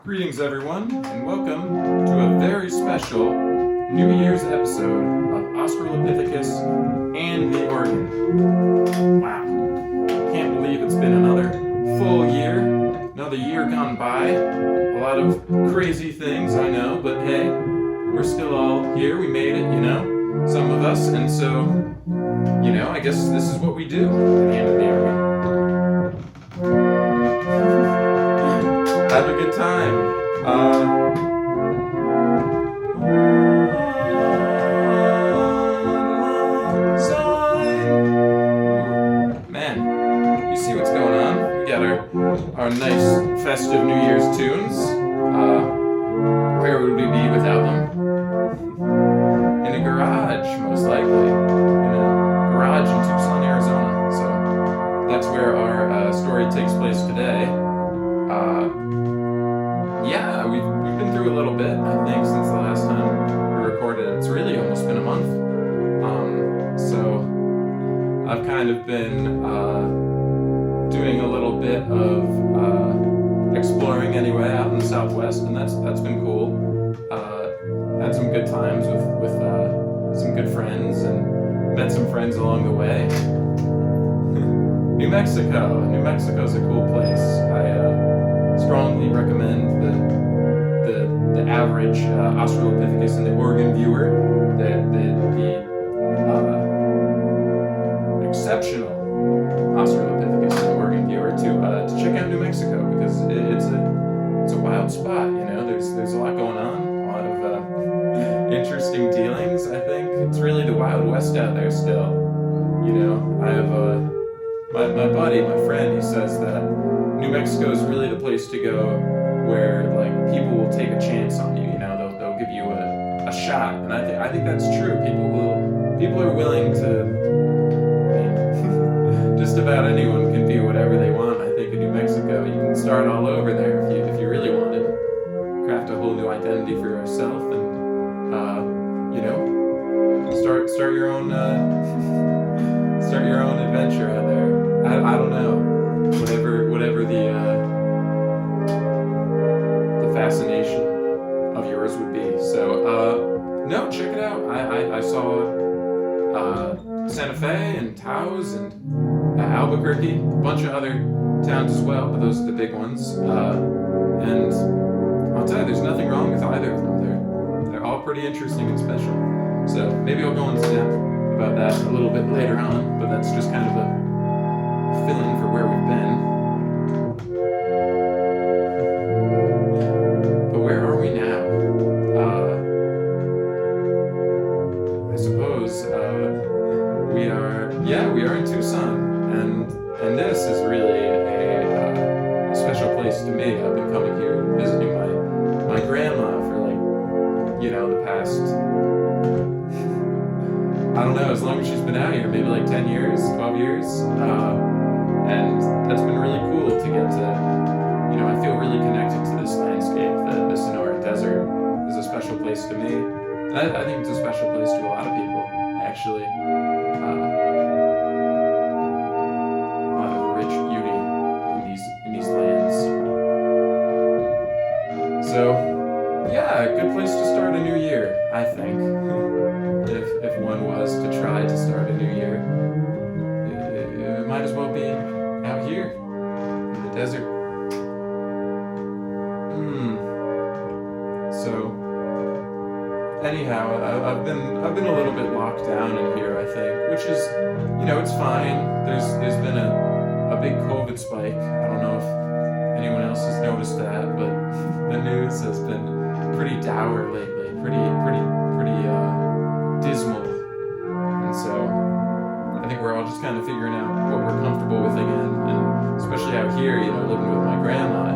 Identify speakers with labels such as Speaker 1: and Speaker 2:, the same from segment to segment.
Speaker 1: Greetings, everyone, and welcome to a very special New Year's episode of Lopithecus and the Organ. Wow, can't believe it's been another full year, another year gone by. A lot of crazy things, I know, but hey, we're still all here. We made it, some of us, and so, I guess this is what we do at the end of the year. Have a good time. Man, you see what's going on? We got our nice festive New Year's tunes. Where would we be without them? In a garage, most likely. In a garage in Tucson, Arizona. So that's where our story takes place today. Yeah, we've been through a little bit, I think, since the last time we recorded. It's really almost been a month. So I've kind of been doing a little bit of exploring anyway out in the Southwest, and that's been cool. Had some good times with some good friends and met some friends along the way. New Mexico's a cool place. I strongly recommend the average Australopithecus and the Oregon viewer, the exceptional Australopithecus and the Oregon viewer to check out New Mexico, because it's a wild spot. There's a lot going on, a lot of interesting dealings. I think it's really the Wild West out there still. I have my buddy, my friend, he says that New Mexico is really the place to go where people will take a chance on you. They'll give you a shot, and I think that's true. People are willing to. Just about anyone can do whatever they want. I think in New Mexico, you can start all over there if you really wanted. Craft a whole new identity for yourself, and start your own adventure out there. I don't know. Whatever the fascination of yours would be. So, no, check it out. I saw Santa Fe and Taos and Albuquerque, a bunch of other towns as well, but those are the big ones. And I'll tell you, there's nothing wrong with either of them. They're all pretty interesting and special. So maybe I'll go into depth about that a little bit later on, but that's just kind of a fill-in for where we've been. But where are we now? I suppose we are in Tucson, and this is really a special place to me. I've been coming here and visiting my grandma for the past, I don't know, as long as she's been out here, maybe 10 years, 12 years. And that's been really cool to get to, I feel really connected to this landscape. The Sonora Desert is a special place to me. I think it's a special place to a lot of people, actually. A lot of rich beauty in these lands. So, yeah, a good place to start a new year, I think. If one was to try to start a new year, it might as well be out here in the desert. So, anyhow, I've been a little bit locked down in here, I think, which is, it's fine. There's been a big COVID spike. I don't know if anyone else has noticed that, but the news has been pretty dour lately, pretty dismal, and so I think we're all just kind of figuring out what we're comfortable with again, and especially out here, living with my grandma,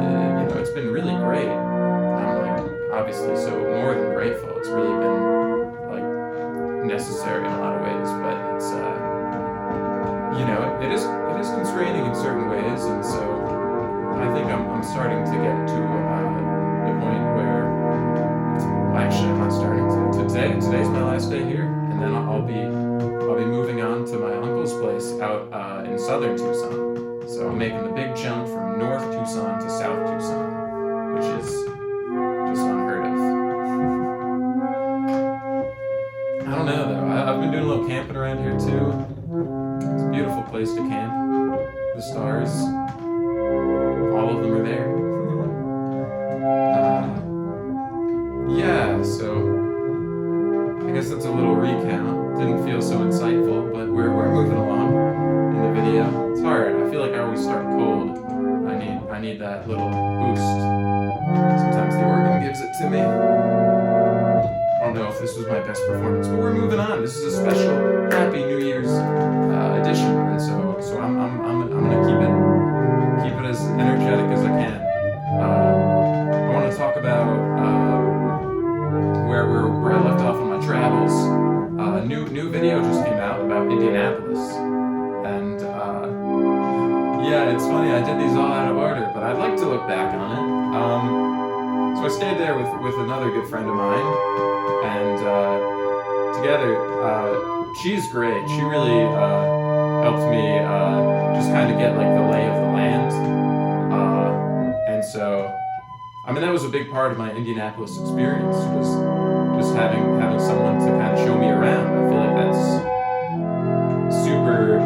Speaker 1: it's been really great. I'm obviously so more than grateful. It's really been necessary in a lot of ways, but it's it is constraining in certain ways, and so I think I'm starting to get to the point where actually I'm not starting to. Today's my last day here, and then I'll be moving on to my uncle's place out in southern Tucson. So I'm making the big jump from North Tucson to South Tucson, which is just unheard of. I don't know though. I've been doing a little camping around here too. It's a beautiful place to camp. The stars, all of them are there. Yeah, so I guess that's a little recount. Didn't feel so insightful, but we're moving along in the video. It's hard. I feel like I always start cold. I need that little boost. Sometimes the organ gives it to me. I don't know if this was my best performance, but we're moving on. This is a special Happy New Year's edition, and so I'm gonna keep it as energetic as I can. I want to talk about where I left off on my travels. New video just came out about Indianapolis, and yeah, it's funny. I did these all out of order, but I'd like to look back on it. So I stayed there with another good friend of mine, and together, she's great. She really helped me just kind of get like the lay of the land, and so I mean that was a big part of my Indianapolis experience, was just having someone to kind of show me around. I feel like that's super.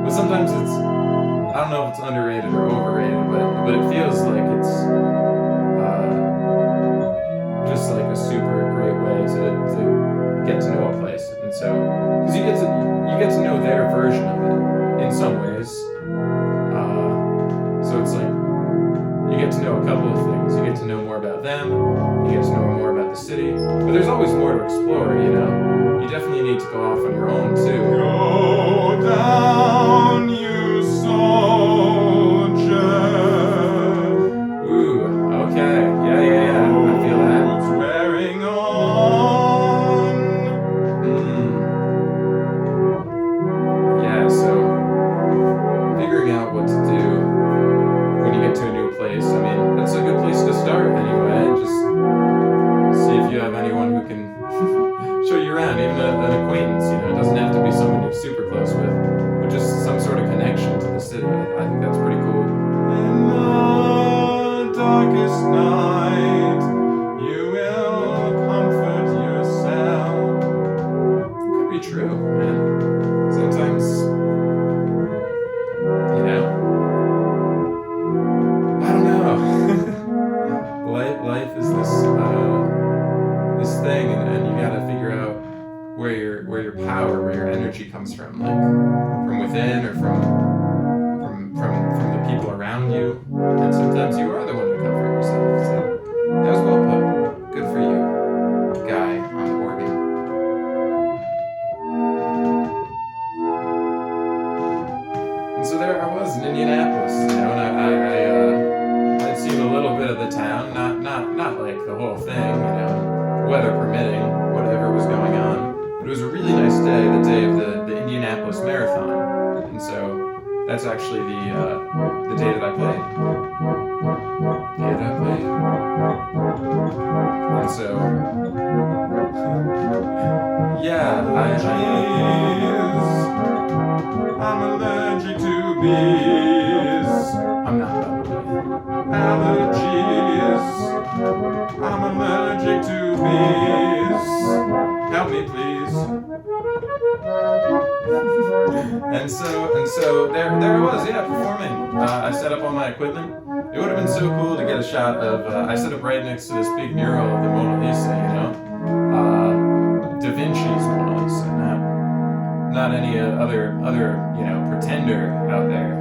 Speaker 1: But sometimes it's, I don't know if it's underrated or overrated, but it feels like it's just like a super great way to get to know a place. And so, because you get to know their version of it in some ways. So it's like you get to know a couple of things. You get to know more about them. You get to know more about the city. But there's always more to explore. You know, you definitely need to go off on your own too. Go down, you soldier. Ooh, okay, yeah. I feel that. What's wearing on? Yeah, so figuring out what to do when you get to a new place. I mean, that's a good place to start anyway. Just see if you have anyone who can show you around, even an acquaintance. You know, it doesn't have to be someone you're super close with, but just some sort of connection to the city. I think that's pretty cool. In the darkest night, you will comfort yourself. Could be true, man. Sometimes, you know, I don't know. Life is this thing, and you gotta figure out where your power, where your energy comes from, like from within or from the people around you. And sometimes you are the one to comfort yourself. So that was well put. Good for you, guy on the organ. And so there I was in Indianapolis, you know, and I'd seen a little bit of the town, not like the whole thing, you know, weather permitting, whatever was going on. But it was a really nice day, the day of the Indianapolis Marathon, and so that's actually the day that I played. And so, yeah, I'm allergic to bees. I'm not allergies. I'm allergic to bees. Help me, please. And so there I was, yeah, performing. I set up all my equipment. It would have been so cool to get a shot of. I set up right next to this big mural of the Mona Lisa, you know, Da Vinci's Mona Lisa, not any other you know pretender out there.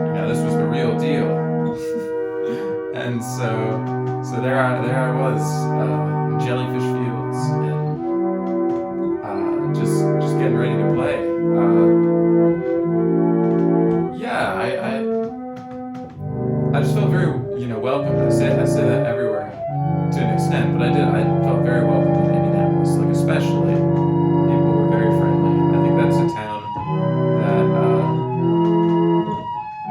Speaker 1: You know, this was the real deal. And so there I was in Jellyfish Fields, and just getting ready to play. Yeah, I just felt very, you know, welcome. I say that everywhere to an extent, but I felt very welcome in Indianapolis, like especially people were very friendly. I think that's a town that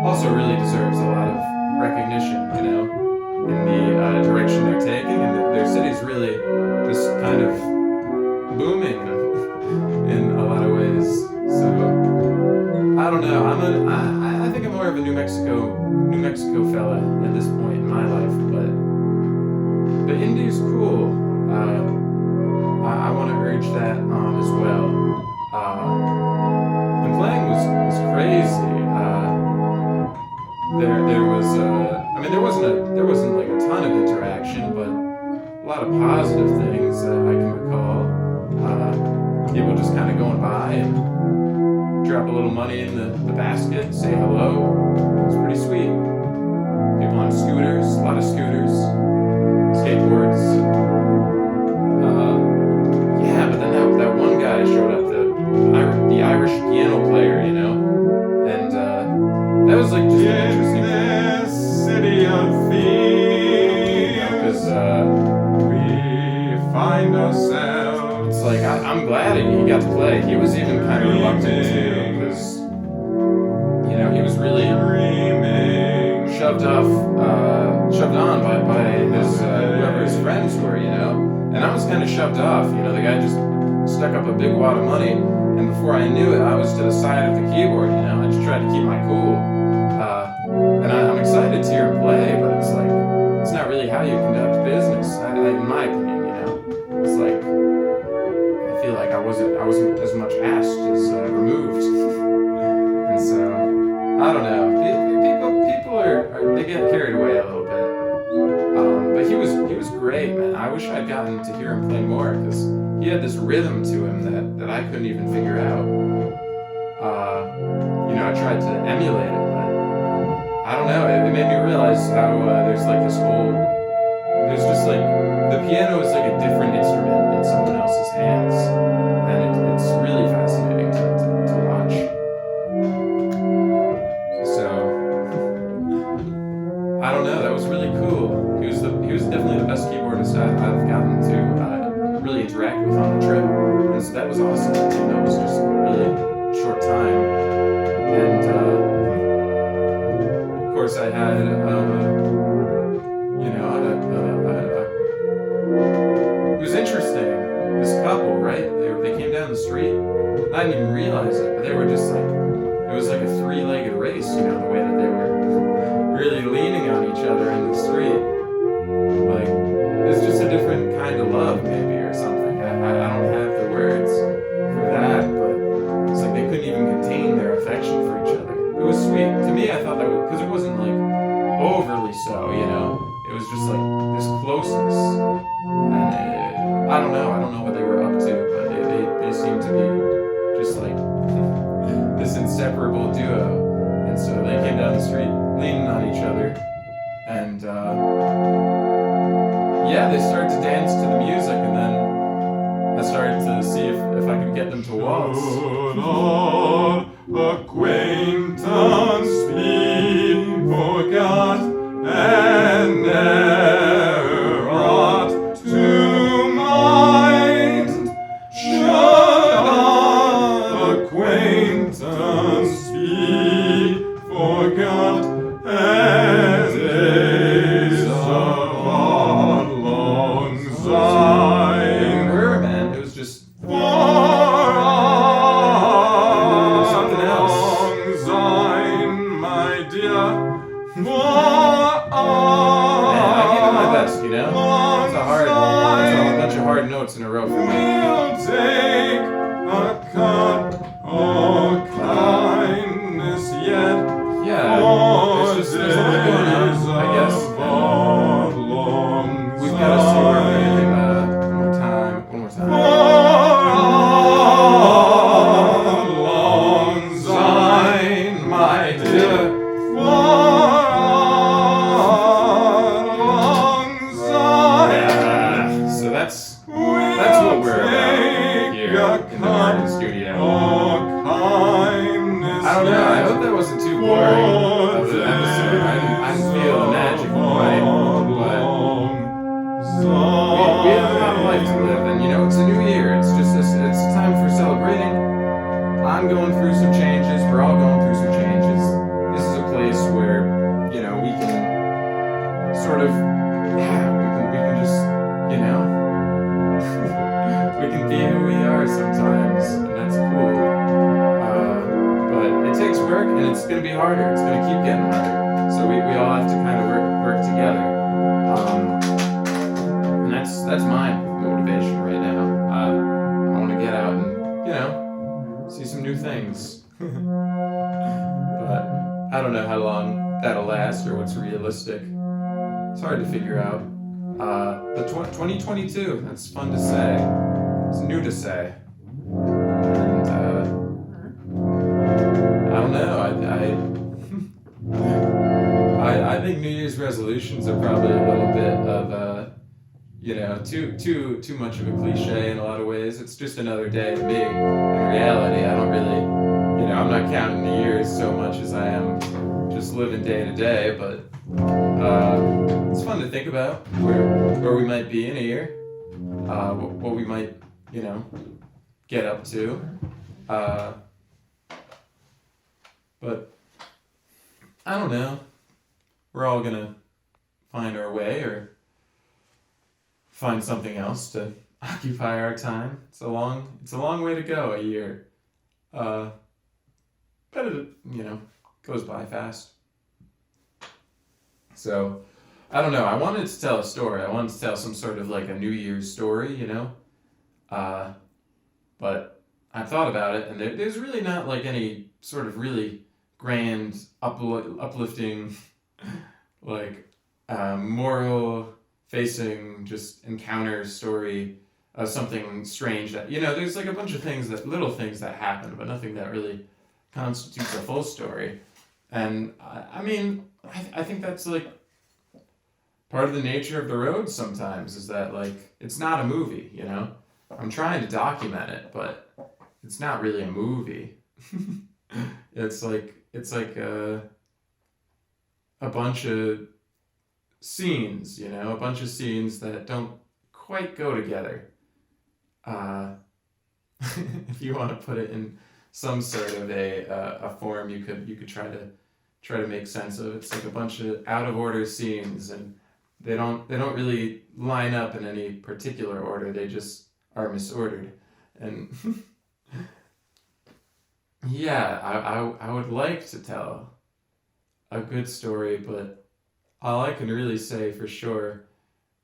Speaker 1: also really deserves a lot of recognition, you know, in the direction they're taking, and their city's really just kind of booming in a lot of ways. So I don't know. I think I'm more of a New Mexico fella at this point in my life, but but Indy's cool. I want to urge that on as well. And playing was crazy. There was I mean there wasn't like a ton of interaction, but a lot of positive things that I can recall. People just kind of going by and drop a little money in the basket, say hello. It's pretty sweet. People on scooters, a lot of scooters, skateboards. Yeah, but then that one guy showed up, the Irish piano player, you know, and that was like just an interesting
Speaker 2: thing. City of thieves,
Speaker 1: because
Speaker 2: we find ourselves.
Speaker 1: It's like I'm glad he got to play. He was even kind of reluctant too, because you know he was really shoved on by his whoever his friends were, you know. And I was kind of shoved off, you know. The guy just stuck up a big wad of money, and before I knew it, I was to the side of the keyboard, you know. I just tried to keep my cool, and I'm excited to hear him play, but it's like it's not really how you conduct business, in my opinion, you know. It's like I feel like I wasn't as much asked as removed, and so I don't know. People are they get carried away a little bit. But he was great, man. I wish I'd gotten to hear him play more, because he had this rhythm to him that I couldn't even figure out. You know, I tried to emulate it, but I don't know. It made me realize how there's just like the piano is like a different instrument in someone else's hands, and it's really fascinating to watch. So I don't know. That was really cool. He was definitely the best keyboardist I've gotten to really interact with on the trip, and so that was awesome. You know, it was just a really short time, and of course I had you know it was interesting. This couple, right? They came down the street, and I didn't even realize it, but they were just like it was like a three-legged race. You know, the way that they were really leaning on each other in the street. Like, it's just a different kind of love, maybe, or something. I don't have the words for that, but it's like they couldn't even contain their affection for each other. It was sweet. To me, I thought that was, because it wasn't like overly so, you know? It was just like this closeness. And I don't know what they were up to, but they seemed to be just like this inseparable duo. And so they came down the street leaning on each other, and yeah, they started to dance to the music, and then I started to see if I could get them to waltz.
Speaker 2: Good old acquaintance be forgot and never brought to mind. Should our acquaintance be forgot and days of our long syne.
Speaker 1: They were, man. It was just
Speaker 2: For our
Speaker 1: something else.
Speaker 2: long syne, my dear. For
Speaker 1: Man, I gave it my
Speaker 2: our
Speaker 1: best, you know?
Speaker 2: long
Speaker 1: It's a bunch of hard notes in a row for me.
Speaker 2: we'll take a cup of kindness yet.
Speaker 1: Yeah, there's a lot going on, I guess. And we've got to see where we're going one more time.
Speaker 2: Long syne, my dear. Long syne.
Speaker 1: Yeah, so that's what we're about here in the Garden Studio. I don't know, I hope that wasn't too boring of an episode. I didn't feel the magic quite, but we have a lot of life to live, and you know, it's a new year. It's just it's time for celebrating. I'm going through some changes. We're all going through some changes. This is a place where, you know, we can sort of, we can just, you know, we can be who we are sometimes, and that's cool. But it takes work, and it's going to be harder. It's going to keep getting harder. So we all have to kind of work together. that's my motivation right now. I want to get out and see some new things. But I don't know how long that'll last or what's realistic. It's hard to figure out. But 2022, that's fun to say. It's new to say. And I don't know. I think New Year's resolutions are probably a little bit of too much of a cliche in a lot of ways. It's just another day to me. In reality, I don't really, I'm not counting the years so much as I am just living day to day. But it's fun to think about where we might be in a year, what we might, get up to. But I don't know. We're all gonna find our way or find something else to occupy our time. It's a long way to go, a year. But it, goes by fast. So, I don't know. I wanted to tell a story. I wanted to tell some sort of like a New Year's story, but I thought about it, and there's really not like any sort of really grand, uplifting, like moral facing just encounter story of something strange that there's like a bunch of little things that happen, but nothing that really constitutes a full story. And I think that's like part of the nature of the road sometimes, is that like it's not a movie. I'm trying to document it, but it's not really a movie. It's like a bunch of scenes, a bunch of scenes that don't quite go together. If you want to put it in some sort of a form, you could try to make sense of it. It's like a bunch of out of order scenes, and they don't really line up in any particular order. They just are misordered. And yeah, I would like to tell a good story, but all I can really say for sure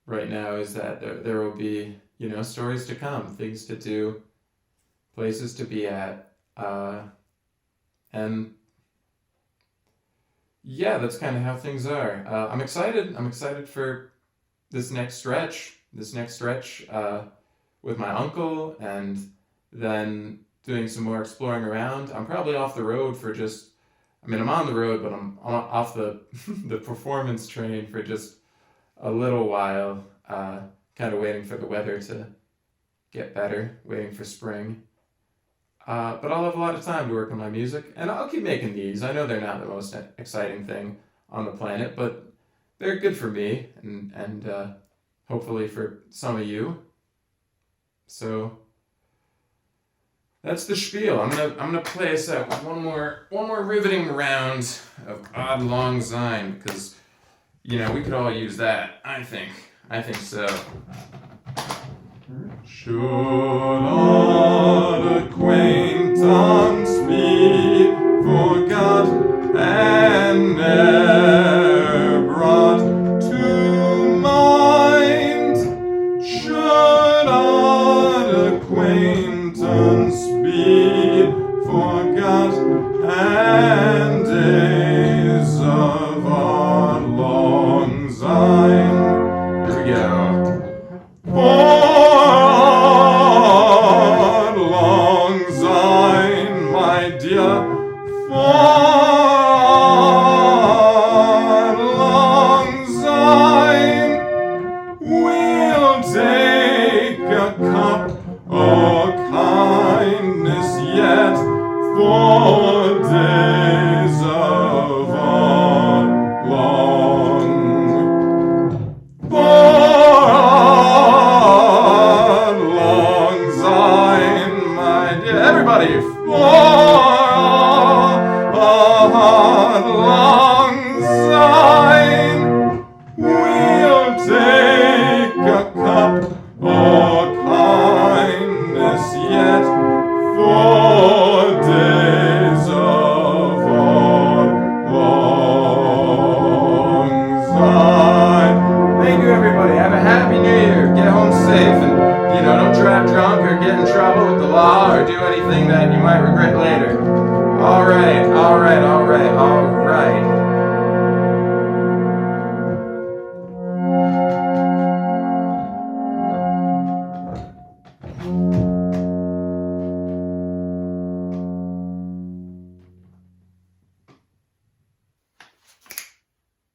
Speaker 1: right now is that there will be, stories to come, things to do, places to be at, and yeah, that's kind of how things are. I'm excited. I'm excited for this next stretch with my uncle, and then doing some more exploring around. I'm probably off the road for I'm on the road, but I'm off the performance train for just a little while, kind of waiting for the weather to get better, waiting for spring. But I'll have a lot of time to work on my music, and I'll keep making these. I know they're not the most exciting thing on the planet, but they're good for me, and hopefully for some of you. So that's the spiel. I'm gonna play us out with one more riveting round of Odd Long Syne, because we could all use that. I think so.
Speaker 2: Should odd acquaintance be forgot and ne'er brought to mind? Should odd acquaintance be forgot and days of Odd Long Syne?
Speaker 1: Here we go.
Speaker 2: Odd Long Syne, my dear, Odd Long Syne, we'll take a cup of kindness yet for days of Odd Long. Odd Long Syne, my dear, everybody, for
Speaker 1: safe, and don't drive drunk or get in trouble with the law or do anything that you might regret later. All right.